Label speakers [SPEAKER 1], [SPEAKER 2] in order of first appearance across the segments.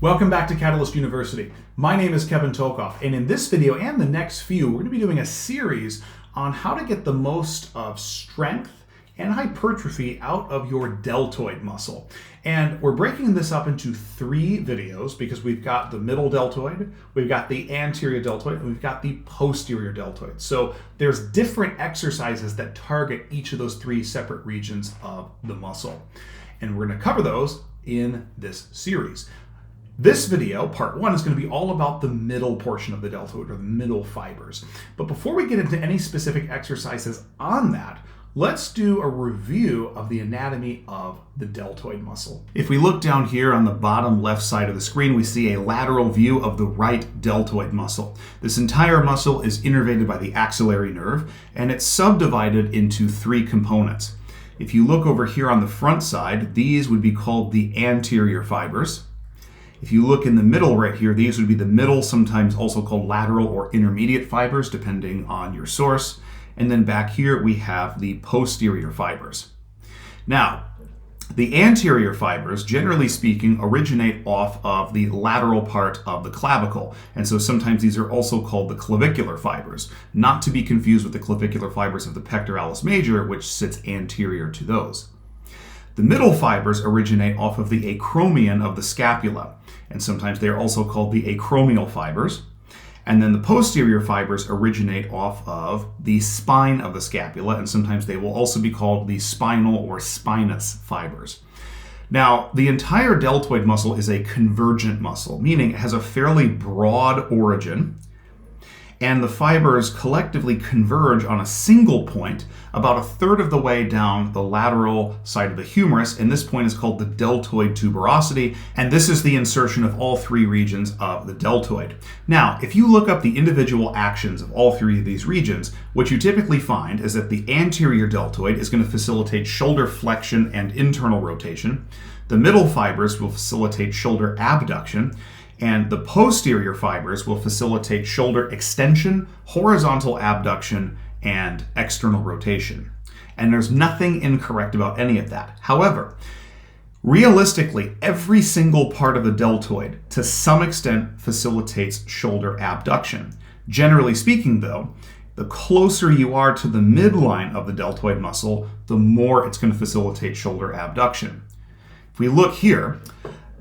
[SPEAKER 1] Welcome back to Catalyst University. My name is Kevin Tokoph, and in this video and the next few, we're going to be doing a series on how to get the most of strength and hypertrophy out of your deltoid muscle. And we're breaking this up into 3 videos because we've got the middle deltoid, we've got the anterior deltoid, and we've got the posterior deltoid. So there's different exercises that target each of those 3 separate regions of the muscle. And we're going to cover those in this series. This video, part 1, is going to be all about the middle portion of the deltoid, or the middle fibers. But before we get into any specific exercises on that, let's do a review of the anatomy of the deltoid muscle. If we look down here on the bottom left side of the screen, we see a lateral view of the right deltoid muscle. This entire muscle is innervated by the axillary nerve, and it's subdivided into 3 components. If you look over here on the front side, these would be called the anterior fibers. If you look in the middle right here, these would be the middle, sometimes also called lateral or intermediate fibers, depending on your source. And then back here, we have the posterior fibers. Now, the anterior fibers, generally speaking, originate off of the lateral part of the clavicle. And so sometimes these are also called the clavicular fibers, not to be confused with the clavicular fibers of the pectoralis major, which sits anterior to those. The middle fibers originate off of the acromion of the scapula, and sometimes they are also called the acromial fibers. And then the posterior fibers originate off of the spine of the scapula, and sometimes they will also be called the spinal or spinous fibers. Now, the entire deltoid muscle is a convergent muscle, meaning it has a fairly broad origin, and the fibers collectively converge on a single point about 1/3 of the way down the lateral side of the humerus, and this point is called the deltoid tuberosity, and this is the insertion of all 3 regions of the deltoid. Now, if you look up the individual actions of all 3 of these regions, what you typically find is that the anterior deltoid is going to facilitate shoulder flexion and internal rotation. The middle fibers will facilitate shoulder abduction, and the posterior fibers will facilitate shoulder extension, horizontal abduction, and external rotation. And there's nothing incorrect about any of that. However, realistically, every single part of the deltoid, to some extent, facilitates shoulder abduction. Generally speaking, though, the closer you are to the midline of the deltoid muscle, the more it's going to facilitate shoulder abduction. If we look here,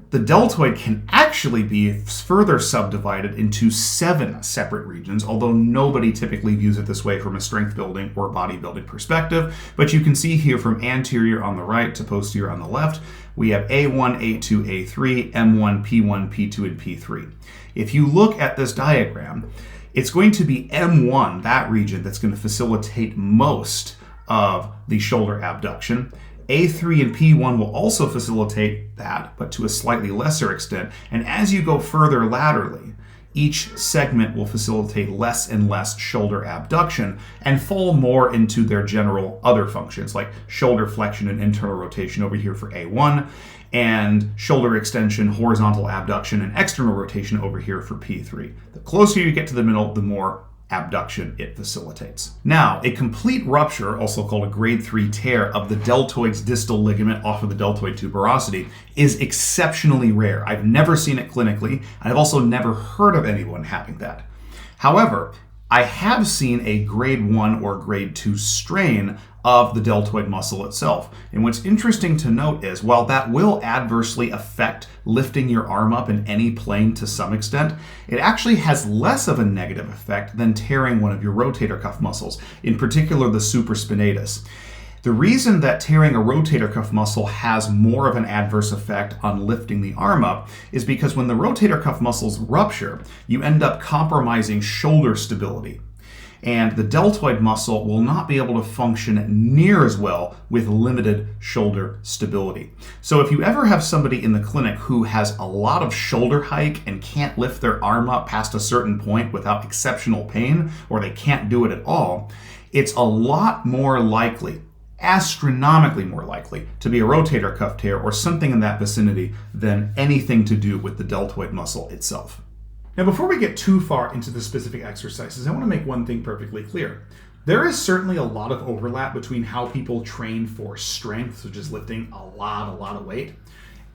[SPEAKER 1] the deltoid can actually be further subdivided into 7 separate regions, although nobody typically views it this way from a strength building or bodybuilding perspective. But you can see here from anterior on the right to posterior on the left, we have A1, A2, A3, M1, P1, P2, and P3. If you look at this diagram, it's going to be M1, that region, that's going to facilitate most of the shoulder abduction. A3 and P1 will also facilitate that, but to a slightly lesser extent. And as you go further laterally, each segment will facilitate less and less shoulder abduction and fall more into their general other functions, like shoulder flexion and internal rotation over here for A1, and shoulder extension, horizontal abduction, and external rotation over here for P3. The closer you get to the middle, the more abduction it facilitates. Now, a complete rupture, also called a grade 3 tear, of the deltoid's distal ligament off of the deltoid tuberosity is exceptionally rare. I've never seen it clinically, and I've also never heard of anyone having that. However, I have seen a grade 1 or grade 2 strain of the deltoid muscle itself. And what's interesting to note is, while that will adversely affect lifting your arm up in any plane to some extent, it actually has less of a negative effect than tearing one of your rotator cuff muscles, in particular the supraspinatus. The reason that tearing a rotator cuff muscle has more of an adverse effect on lifting the arm up is because when the rotator cuff muscles rupture, you end up compromising shoulder stability. And the deltoid muscle will not be able to function near as well with limited shoulder stability. So if you ever have somebody in the clinic who has a lot of shoulder hike and can't lift their arm up past a certain point without exceptional pain, or they can't do it at all, it's a lot more likely, astronomically more likely, to be a rotator cuff tear or something in that vicinity than anything to do with the deltoid muscle itself. Now, before we get too far into the specific exercises, I want to make one thing perfectly clear. There is certainly a lot of overlap between how people train for strength, which is lifting a lot of weight,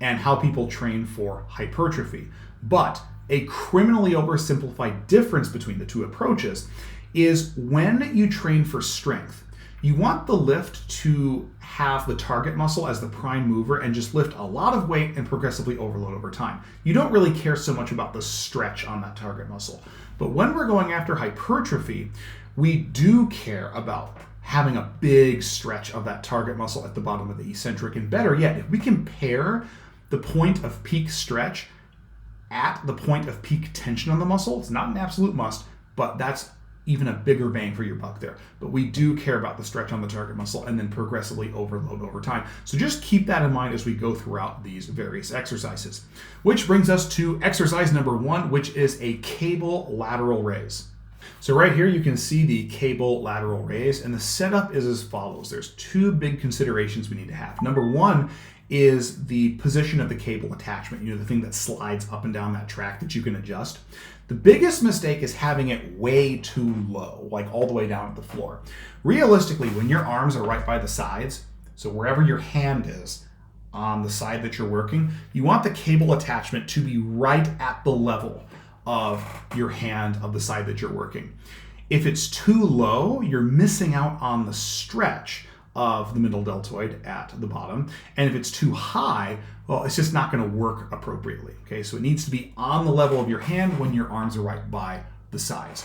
[SPEAKER 1] and how people train for hypertrophy. But a criminally oversimplified difference between the two approaches is when you train for strength, you want the lift to have the target muscle as the prime mover and just lift a lot of weight and progressively overload over time. You don't really care so much about the stretch on that target muscle. But when we're going after hypertrophy, we do care about having a big stretch of that target muscle at the bottom of the eccentric. And better yet, if we can pair the point of peak stretch at the point of peak tension on the muscle, it's not an absolute must, but that's even a bigger bang for your buck there. But we do care about the stretch on the target muscle and then progressively overload over time. So just keep that in mind as we go throughout these various exercises. Which brings us to exercise number 1, which is a cable lateral raise. So right here you can see the cable lateral raise, and the setup is as follows. There's 2 big considerations we need to have. Number 1 is the position of the cable attachment, the thing that slides up and down that track that you can adjust. The biggest mistake is having it way too low, like all the way down at the floor. Realistically, when your arms are right by the sides, so wherever your hand is on the side that you're working, you want the cable attachment to be right at the level of your hand of the side that you're working. If it's too low, you're missing out on the stretch of the middle deltoid at the bottom. And if it's too high, well, it's just not going to work appropriately. Okay, so it needs to be on the level of your hand when your arms are right by the sides.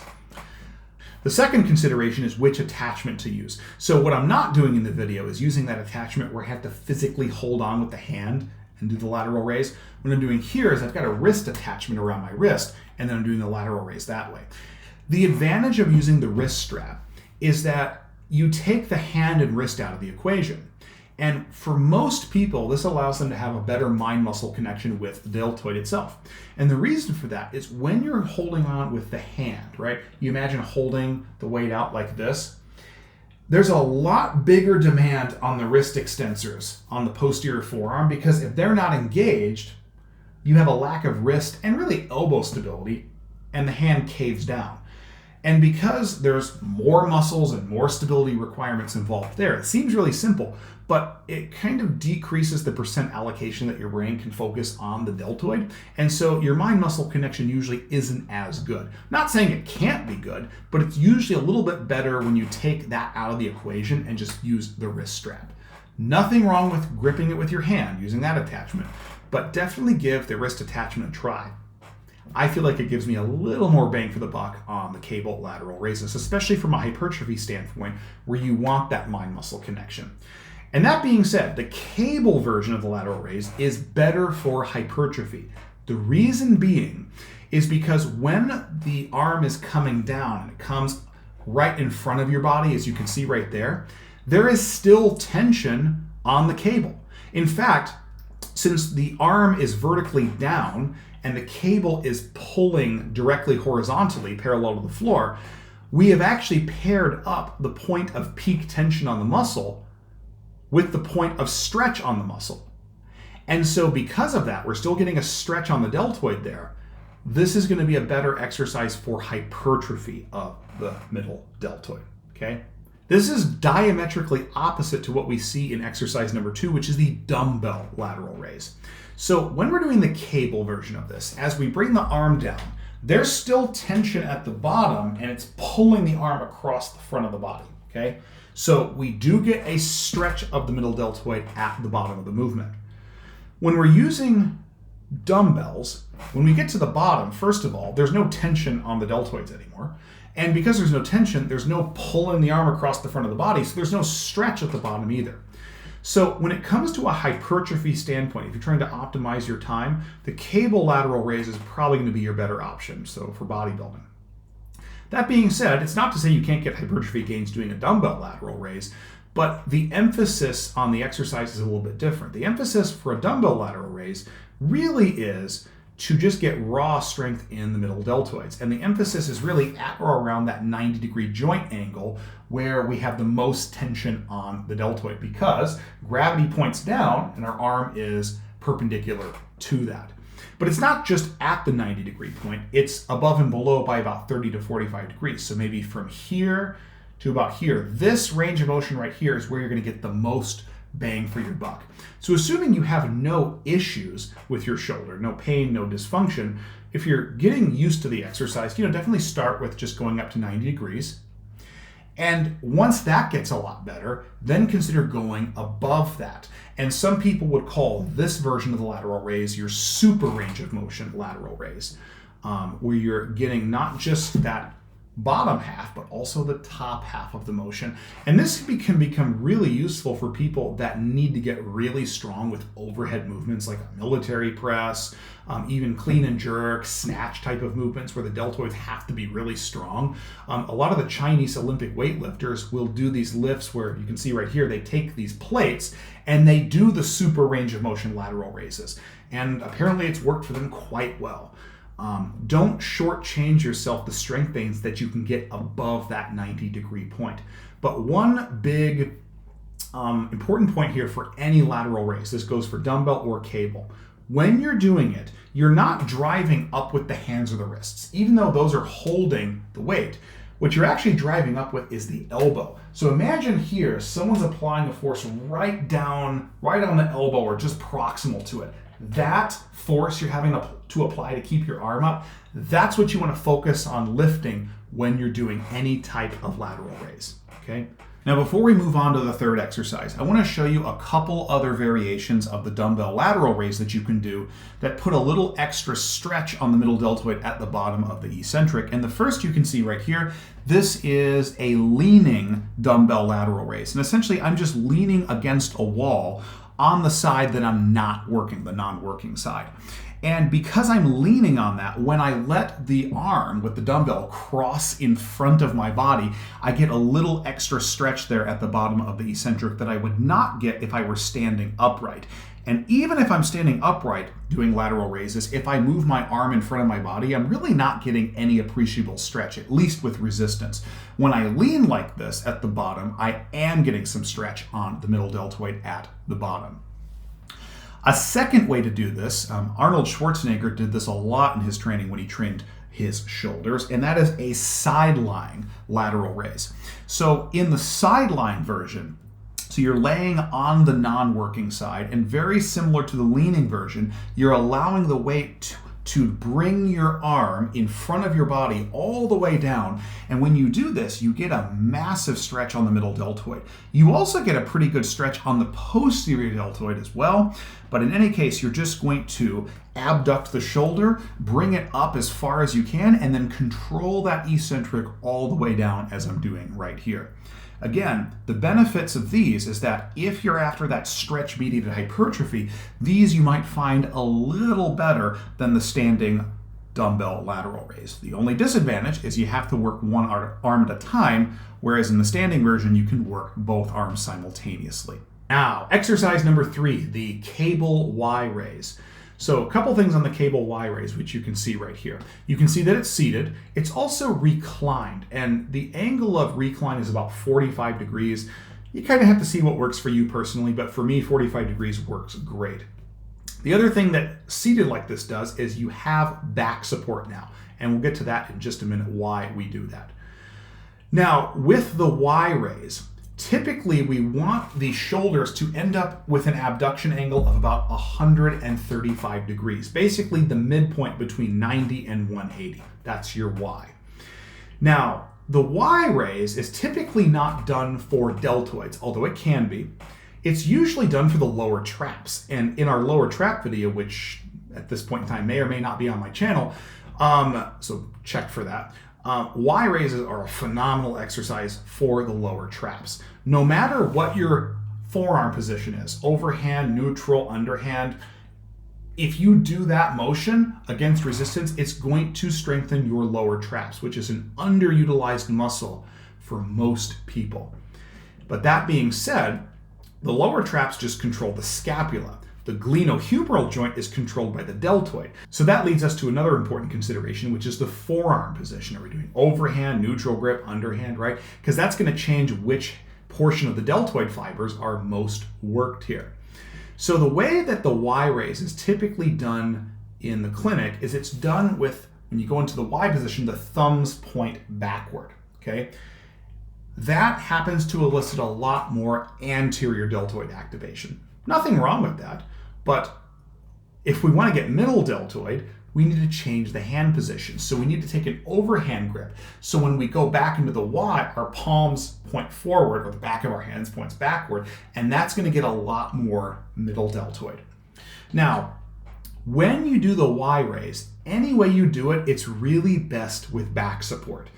[SPEAKER 1] The second consideration is which attachment to use. So what I'm not doing in the video is using that attachment where I have to physically hold on with the hand and do the lateral raise. What I'm doing here is I've got a wrist attachment around my wrist, and then I'm doing the lateral raise that way. The advantage of using the wrist strap is that you take the hand and wrist out of the equation. And for most people, this allows them to have a better mind-muscle connection with the deltoid itself. And the reason for that is when you're holding on with the hand, right? You imagine holding the weight out like this. There's a lot bigger demand on the wrist extensors on the posterior forearm, because if they're not engaged, you have a lack of wrist and really elbow stability, and the hand caves down. And because there's more muscles and more stability requirements involved there, it seems really simple, but it kind of decreases the percent allocation that your brain can focus on the deltoid. And so your mind-muscle connection usually isn't as good. Not saying it can't be good, but it's usually a little bit better when you take that out of the equation and just use the wrist strap. Nothing wrong with gripping it with your hand, using that attachment, but definitely give the wrist attachment a try. I feel like it gives me a little more bang for the buck on the cable lateral raises, especially from a hypertrophy standpoint where you want that mind-muscle connection. And that being said, the cable version of the lateral raise is better for hypertrophy. The reason being is because when the arm is coming down and it comes right in front of your body, as you can see right there, there is still tension on the cable. In fact, since the arm is vertically down and the cable is pulling directly horizontally parallel to the floor, we have actually paired up the point of peak tension on the muscle with the point of stretch on the muscle. And so because of that, we're still getting a stretch on the deltoid there. This is going to be a better exercise for hypertrophy of the middle deltoid, okay? This is diametrically opposite to what we see in exercise number 2, which is the dumbbell lateral raise. So when we're doing the cable version of this, as we bring the arm down, there's still tension at the bottom and it's pulling the arm across the front of the body, okay? So we do get a stretch of the middle deltoid at the bottom of the movement. When we're using dumbbells, when we get to the bottom, first of all, there's no tension on the deltoids anymore. And because there's no tension, there's no pulling the arm across the front of the body, so there's no stretch at the bottom either. So when it comes to a hypertrophy standpoint, if you're trying to optimize your time, the cable lateral raise is probably going to be your better option, so for bodybuilding. That being said, it's not to say you can't get hypertrophy gains doing a dumbbell lateral raise, but the emphasis on the exercise is a little bit different. The emphasis for a dumbbell lateral raise really is to just get raw strength in the middle deltoids. And the emphasis is really at or around that 90-degree joint angle where we have the most tension on the deltoid, because gravity points down and our arm is perpendicular to that. But it's not just at the 90-degree point, it's above and below by about 30 to 45 degrees. So maybe from here to about here. This range of motion right here is where you're going to get the most bang for your buck. So assuming you have no issues with your shoulder, no pain, no dysfunction, if you're getting used to the exercise, definitely start with just going up to 90 degrees. And once that gets a lot better, then consider going above that. And some people would call this version of the lateral raise your super range of motion lateral raise, where you're getting not just that bottom half, but also the top half of the motion. And this can become really useful for people that need to get really strong with overhead movements like a military press, even clean and jerk, snatch type of movements where the deltoids have to be really strong. A lot of the Chinese Olympic weightlifters will do these lifts where you can see right here, they take these plates and they do the super range of motion lateral raises. And apparently it's worked for them quite well. Don't shortchange yourself the strength gains that you can get above that 90-degree point. But one big important point here for any lateral raise, this goes for dumbbell or cable. When you're doing it, you're not driving up with the hands or the wrists, even though those are holding the weight. What you're actually driving up with is the elbow. So imagine here, someone's applying a force right on the elbow or just proximal to it. That force you're having to apply to keep your arm up, that's what you want to focus on lifting when you're doing any type of lateral raise, okay? Now, before we move on to the third exercise, I want to show you a couple other variations of the dumbbell lateral raise that you can do that put a little extra stretch on the middle deltoid at the bottom of the eccentric. And the first you can see right here, this is a leaning dumbbell lateral raise. And essentially, I'm just leaning against a wall on the side that I'm not working, the non-working side. And because I'm leaning on that, when I let the arm with the dumbbell cross in front of my body, I get a little extra stretch there at the bottom of the eccentric that I would not get if I were standing upright. And even if I'm standing upright doing lateral raises, if I move my arm in front of my body, I'm really not getting any appreciable stretch, at least with resistance. When I lean like this at the bottom, I am getting some stretch on the middle deltoid at the bottom. A second way to do this, Arnold Schwarzenegger did this a lot in his training when he trained his shoulders, and that is a sideline lateral raise. So in the sideline version, so you're laying on the non-working side, and very similar to the leaning version, you're allowing the weight to bring your arm in front of your body all the way down. And when you do this, you get a massive stretch on the middle deltoid. You also get a pretty good stretch on the posterior deltoid as well. But in any case, you're just going to abduct the shoulder, bring it up as far as you can, and then control that eccentric all the way down as I'm doing right here. Again, the benefits of these is that if you're after that stretch-mediated hypertrophy, these you might find a little better than the standing dumbbell lateral raise. The only disadvantage is you have to work one arm at a time, whereas in the standing version, you can work both arms simultaneously. Now, exercise number 3, the cable Y raise. So a couple things on the cable Y raise, which you can see right here. You can see that it's seated. It's also reclined, and the angle of recline is about 45 degrees. You kind of have to see what works for you personally, but for me, 45 degrees works great. The other thing that seated like this does is you have back support now, and we'll get to that in just a minute why we do that. Now, with the Y raise, typically we want the shoulders to end up with an abduction angle of about 135 degrees, basically the midpoint between 90 and 180. That's your Y. Now, the Y raise is typically not done for deltoids, although it can be. It's usually done for the lower traps. And in our lower trap video, which at this point in time may or may not be on my channel, so check for that. Y raises are a phenomenal exercise for the lower traps. No matter what your forearm position is, overhand, neutral, underhand, if you do that motion against resistance, it's going to strengthen your lower traps, which is an underutilized muscle for most people. But that being said, the lower traps just control the scapula. The glenohumeral joint is controlled by the deltoid. So that leads us to another important consideration, which is the forearm position. Are we doing overhand, neutral grip, underhand, right? Because that's going to change which portion of the deltoid fibers are most worked here. So the way that the Y raise is typically done in the clinic is it's done with, when you go into the Y position, the thumbs point backward, okay? that happens to elicit a lot more anterior deltoid activation. Nothing wrong with that, but if we want to get middle deltoid, we need to change the hand position. So we need to take an overhand grip. So when we go back into the Y, our palms point forward, or the back of our hands points backward, and that's going to get a lot more middle deltoid. Now, when you do the Y raise, any way you do it, it's really best with back support.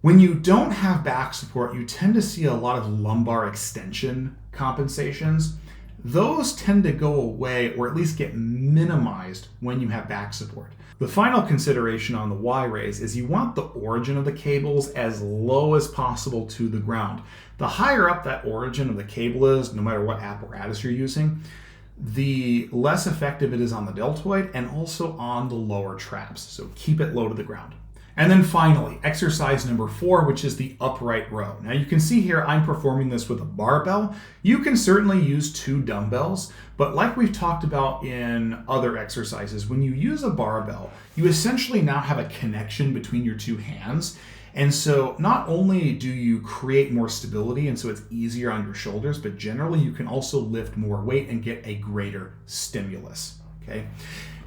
[SPEAKER 1] When you don't have back support, you tend to see a lot of lumbar extension compensations. Those tend to go away, or at least get minimized, when you have back support. The final consideration on the Y raise is you want the origin of the cables as low as possible to the ground. The higher up that origin of the cable is, no matter what apparatus you're using, the less effective it is on the deltoid and also on the lower traps. So keep it low to the ground. And then finally, exercise number 4, which is the upright row. Now you can see here I'm performing this with a barbell. You can certainly use 2 dumbbells, but like we've talked about in other exercises, when you use a barbell, you essentially now have a connection between your 2 hands. And so not only do you create more stability and so it's easier on your shoulders, but generally you can also lift more weight and get a greater stimulus, okay?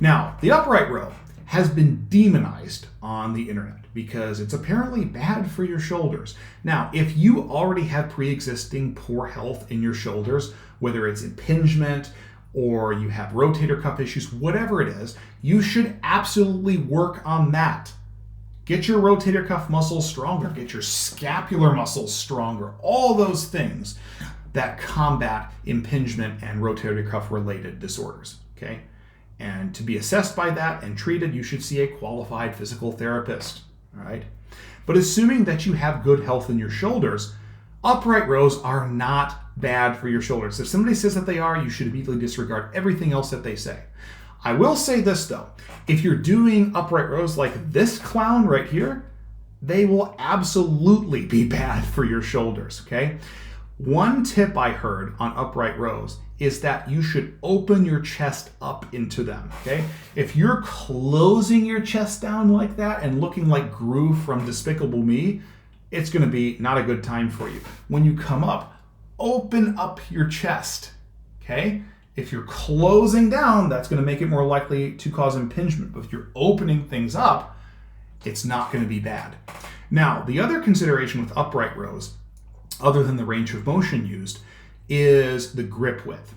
[SPEAKER 1] Now, the upright row has been demonized on the internet because it's apparently bad for your shoulders. Now, if you already have pre-existing poor health in your shoulders, whether it's impingement or you have rotator cuff issues, whatever it is, you should absolutely work on that. Get your rotator cuff muscles stronger, get your scapular muscles stronger, all those things that combat impingement and rotator cuff related disorders, okay? And to be assessed by that and treated, you should see a qualified physical therapist, all right? But assuming that you have good health in your shoulders, upright rows are not bad for your shoulders. If somebody says that they are, you should immediately disregard everything else that they say. I will say this though, if you're doing upright rows like this clown right here, they will absolutely be bad for your shoulders, okay? One tip I heard on upright rows is that you should open your chest up into them, okay? If you're closing your chest down like that and looking like Gru from Despicable Me, it's gonna be not a good time for you. When you come up, open up your chest, okay? If you're closing down, that's gonna make it more likely to cause impingement. But if you're opening things up, it's not gonna be bad. Now, the other consideration with upright rows, other than the range of motion used, is the grip width.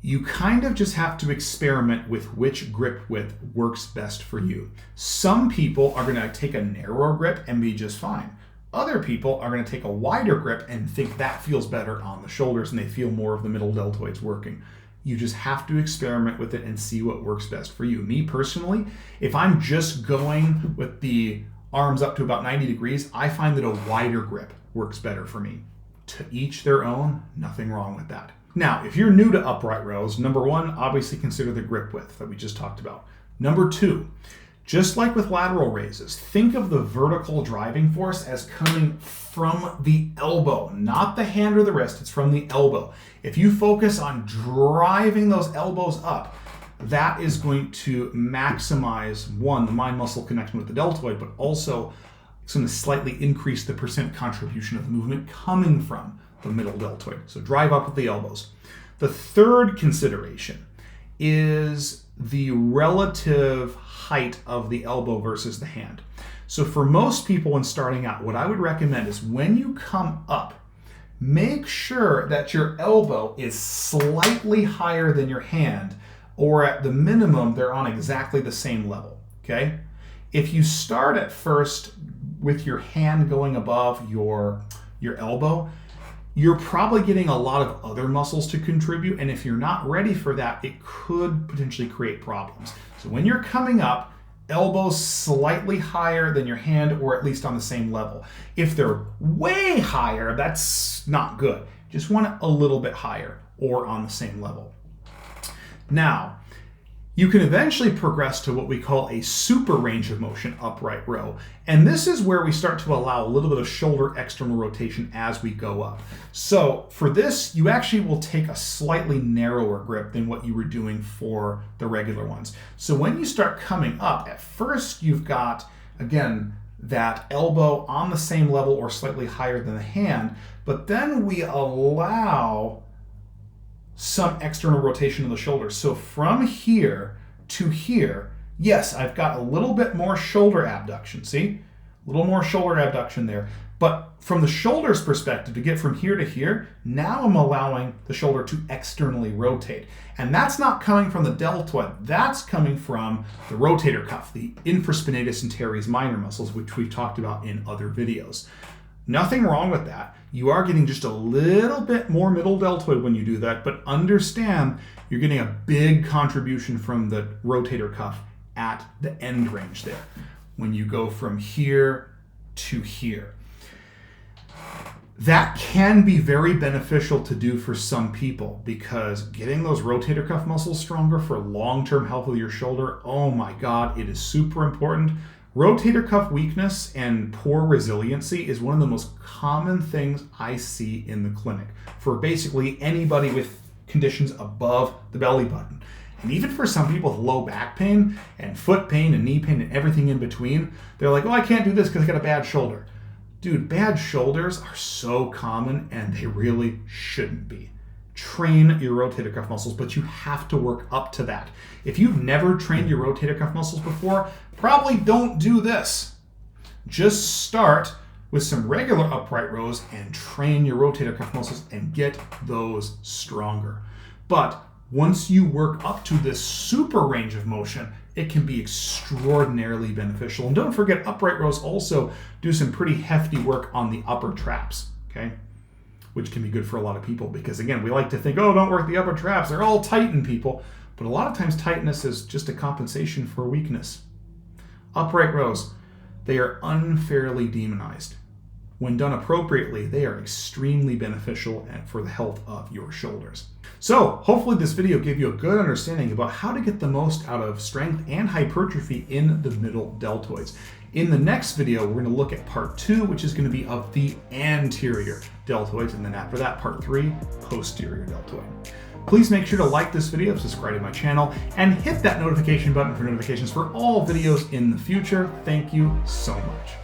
[SPEAKER 1] You kind of just have to experiment with which grip width works best for you. Some people are gonna take a narrower grip and be just fine. Other people are gonna take a wider grip and think that feels better on the shoulders and they feel more of the middle deltoids working. You just have to experiment with it and see what works best for you. Me personally, if I'm just going with the arms up to about 90 degrees, I find that a wider grip works better for me. To each their own, nothing wrong with that. Now, if you're new to upright rows, number 1, obviously consider the grip width that we just talked about. Number 2, just like with lateral raises, think of the vertical driving force as coming from the elbow, not the hand or the wrist, it's from the elbow. If you focus on driving those elbows up, that is going to maximize, 1, the mind muscle connection with the deltoid, but also it's going to slightly increase the percent contribution of the movement coming from the middle deltoid. So drive up with the elbows. The third consideration is the relative height of the elbow versus the hand. So for most people when starting out, what I would recommend is when you come up, make sure that your elbow is slightly higher than your hand, or at the minimum, they're on exactly the same level, okay? If you start at first with your hand going above your elbow, you're probably getting a lot of other muscles to contribute, and if you're not ready for that, it could potentially create problems. So when you're coming up, elbows slightly higher than your hand, or at least on the same level. If they're way higher, that's not good. Just want it a little bit higher or on the same level. Now, you can eventually progress to what we call a super range of motion upright row. And this is where we start to allow a little bit of shoulder external rotation as we go up. So for this, you actually will take a slightly narrower grip than what you were doing for the regular ones. So when you start coming up, at first you've got, again, that elbow on the same level or slightly higher than the hand, but then we allow some external rotation of the shoulder. So from here to here, yes, I've got a little bit more shoulder abduction, see? A little more shoulder abduction there. But from the shoulder's perspective, to get from here to here, now I'm allowing the shoulder to externally rotate. And that's not coming from the deltoid, that's coming from the rotator cuff, the infraspinatus and teres minor muscles, which we've talked about in other videos. Nothing wrong with that. You are getting just a little bit more middle deltoid when you do that, but understand you're getting a big contribution from the rotator cuff at the end range there when you go from here to here. That can be very beneficial to do for some people because getting those rotator cuff muscles stronger for long-term health of your shoulder, oh my God, it is super important. Rotator cuff weakness and poor resiliency is one of the most common things I see in the clinic for basically anybody with conditions above the belly button. And even for some people with low back pain and foot pain and knee pain and everything in between, they're like, oh, I can't do this because I got a bad shoulder. Dude, bad shoulders are so common and they really shouldn't be. Train your rotator cuff muscles, but you have to work up to that. If you've never trained your rotator cuff muscles before, probably don't do this. Just start with some regular upright rows and train your rotator cuff muscles and get those stronger. But once you work up to this super range of motion, it can be extraordinarily beneficial. And don't forget, upright rows also do some pretty hefty work on the upper traps, okay? Which can be good for a lot of people because, again, we like to think, oh, don't work the upper traps. They're all tight in people. But a lot of times tightness is just a compensation for weakness. Upright rows, they are unfairly demonized. When done appropriately, they are extremely beneficial for the health of your shoulders. So hopefully this video gave you a good understanding about how to get the most out of strength and hypertrophy in the middle deltoids. In the next video, we're going to look at part 2, which is going to be of the anterior deltoids, and then after that, part 3, posterior deltoid. Please make sure to like this video, subscribe to my channel, and hit that notification button for notifications for all videos in the future. Thank you so much.